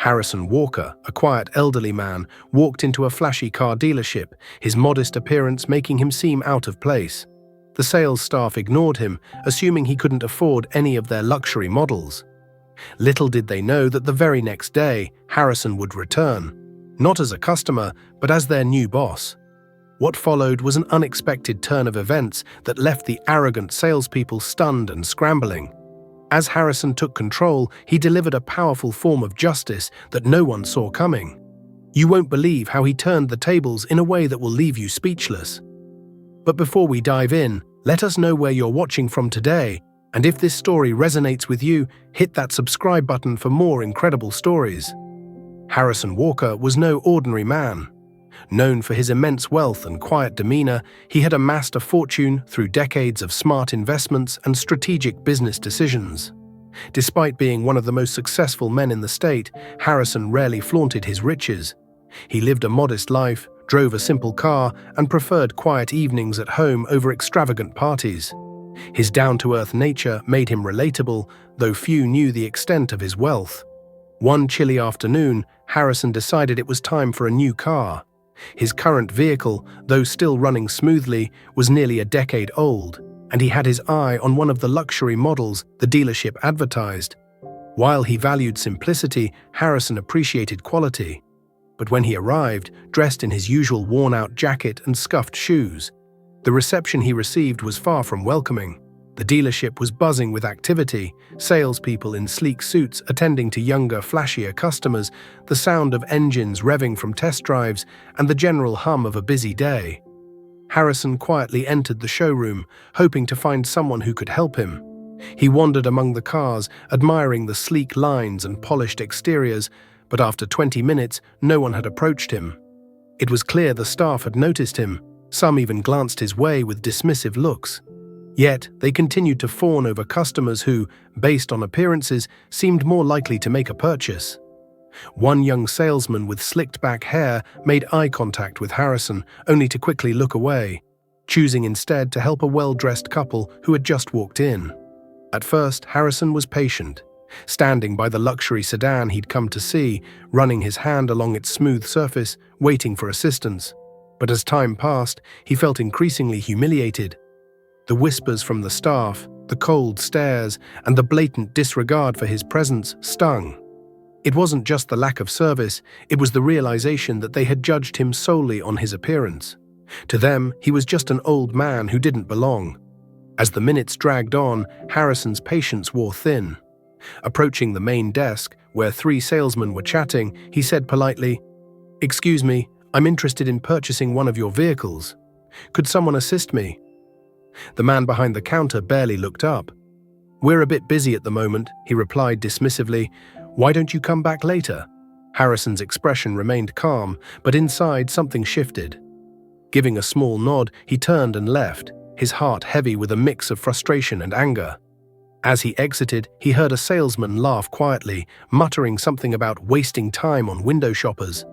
Harrison Walker, a quiet elderly man, walked into a flashy car dealership, his modest appearance making him seem out of place. The sales staff ignored him, assuming he couldn't afford any of their luxury models. Little did they know that the very next day, Harrison would return, not as a customer, but as their new boss. What followed was an unexpected turn of events that left the arrogant salespeople stunned and scrambling. As Harrison took control, he delivered a powerful form of justice that no one saw coming. You won't believe how he turned the tables in a way that will leave you speechless. But before we dive in, let us know where you're watching from today, and if this story resonates with you, hit that subscribe button for more incredible stories. Harrison Walker was no ordinary man. Known for his immense wealth and quiet demeanor, he had amassed a fortune through decades of smart investments and strategic business decisions. Despite being one of the most successful men in the state, Harrison rarely flaunted his riches. He lived a modest life, drove a simple car, and preferred quiet evenings at home over extravagant parties. His down-to-earth nature made him relatable, though few knew the extent of his wealth. One chilly afternoon, Harrison decided it was time for a new car. His current vehicle, though still running smoothly, was nearly a decade old, and he had his eye on one of the luxury models the dealership advertised. While he valued simplicity, Harrison appreciated quality. But when he arrived, dressed in his usual worn-out jacket and scuffed shoes, the reception he received was far from welcoming. The dealership was buzzing with activity, salespeople in sleek suits attending to younger, flashier customers, the sound of engines revving from test drives, and the general hum of a busy day. Harrison quietly entered the showroom, hoping to find someone who could help him. He wandered among the cars, admiring the sleek lines and polished exteriors, but after 20 minutes, no one had approached him. It was clear the staff had noticed him. Some even glanced his way with dismissive looks. Yet, they continued to fawn over customers who, based on appearances, seemed more likely to make a purchase. One young salesman with slicked-back hair made eye contact with Harrison, only to quickly look away, choosing instead to help a well-dressed couple who had just walked in. At first, Harrison was patient, standing by the luxury sedan he'd come to see, running his hand along its smooth surface, waiting for assistance. But as time passed, he felt increasingly humiliated. The whispers from the staff, the cold stares, and the blatant disregard for his presence stung. It wasn't just the lack of service, it was the realization that they had judged him solely on his appearance. To them, he was just an old man who didn't belong. As the minutes dragged on, Harrison's patience wore thin. Approaching the main desk, where 3 salesmen were chatting, he said politely, "Excuse me, I'm interested in purchasing one of your vehicles. Could someone assist me?" The man behind the counter barely looked up. "We're a bit busy at the moment," he replied dismissively. "Why don't you come back later?" Harrison's expression remained calm, but inside something shifted. Giving a small nod, he turned and left, his heart heavy with a mix of frustration and anger. As he exited, he heard a salesman laugh quietly, muttering something about wasting time on window shoppers.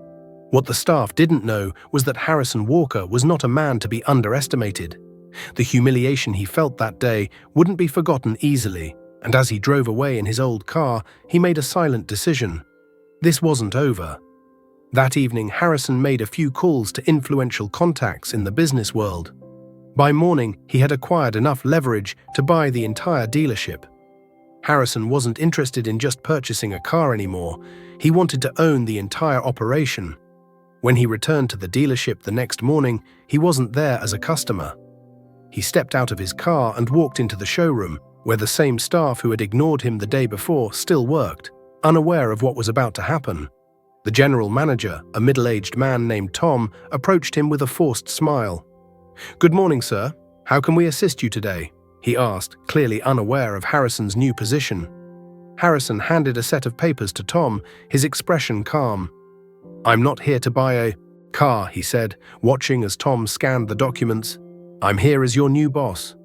What the staff didn't know was that Harrison Walker was not a man to be underestimated. The humiliation he felt that day wouldn't be forgotten easily, and as he drove away in his old car, he made a silent decision. This wasn't over. That evening, Harrison made a few calls to influential contacts in the business world. By morning, he had acquired enough leverage to buy the entire dealership. Harrison wasn't interested in just purchasing a car anymore. He wanted to own the entire operation. When he returned to the dealership the next morning, he wasn't there as a customer. He stepped out of his car and walked into the showroom, where the same staff who had ignored him the day before still worked, unaware of what was about to happen. The general manager, a middle-aged man named Tom, approached him with a forced smile. "Good morning, sir. How can we assist you today?" he asked, clearly unaware of Harrison's new position. Harrison handed a set of papers to Tom, his expression calm. "I'm not here to buy a car," he said, watching as Tom scanned the documents. "I'm here as your new boss."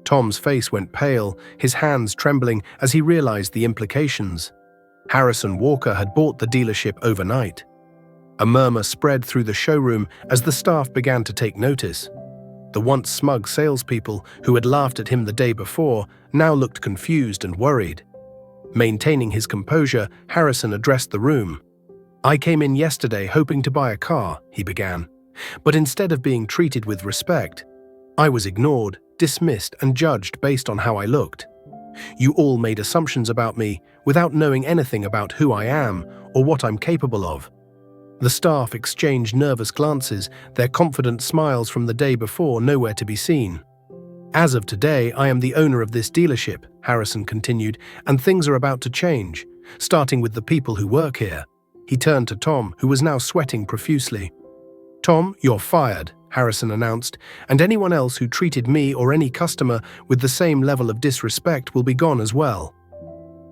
Tom's face went pale, his hands trembling as he realized the implications. Harrison Walker had bought the dealership overnight. A murmur spread through the showroom as the staff began to take notice. The once smug salespeople who had laughed at him the day before now looked confused and worried. Maintaining his composure, Harrison addressed the room. "I came in yesterday hoping to buy a car," he began. "But instead of being treated with respect, I was ignored, dismissed, and judged based on how I looked. You all made assumptions about me without knowing anything about who I am or what I'm capable of." The staff exchanged nervous glances, their confident smiles from the day before nowhere to be seen. "As of today, I am the owner of this dealership," Harrison continued, "and things are about to change, starting with the people who work here." He turned to Tom, who was now sweating profusely. "Tom, you're fired," Harrison announced, "and anyone else who treated me or any customer with the same level of disrespect will be gone as well."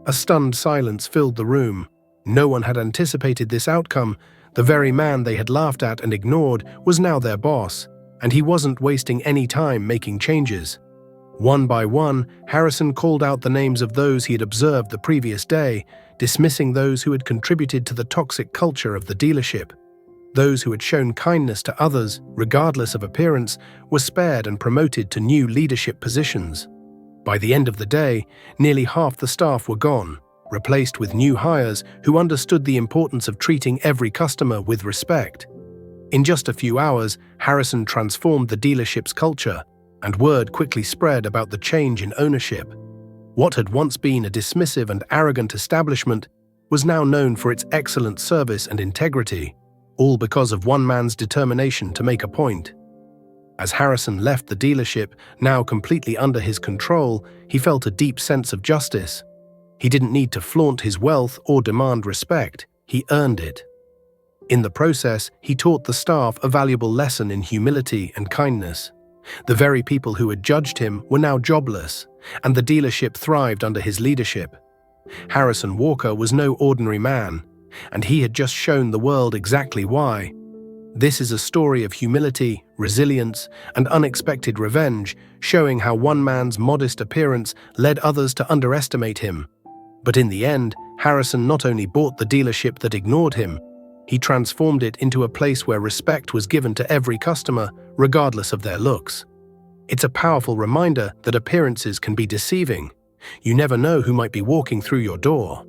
A stunned silence filled the room. No one had anticipated this outcome. The very man they had laughed at and ignored was now their boss, and he wasn't wasting any time making changes. One by one, Harrison called out the names of those he had observed the previous day, dismissing those who had contributed to the toxic culture of the dealership. Those who had shown kindness to others, regardless of appearance, were spared and promoted to new leadership positions. By the end of the day, nearly half the staff were gone, replaced with new hires who understood the importance of treating every customer with respect. In just a few hours, Harrison transformed the dealership's culture, and word quickly spread about the change in ownership. What had once been a dismissive and arrogant establishment was now known for its excellent service and integrity, all because of one man's determination to make a point. As Harrison left the dealership, now completely under his control, he felt a deep sense of justice. He didn't need to flaunt his wealth or demand respect, he earned it. In the process, he taught the staff a valuable lesson in humility and kindness. The very people who had judged him were now jobless, and the dealership thrived under his leadership. Harrison Walker was no ordinary man, and he had just shown the world exactly why. This is a story of humility, resilience, and unexpected revenge, showing how one man's modest appearance led others to underestimate him. But in the end, Harrison not only bought the dealership that ignored him, he transformed it into a place where respect was given to every customer, regardless of their looks. It's a powerful reminder that appearances can be deceiving. You never know who might be walking through your door.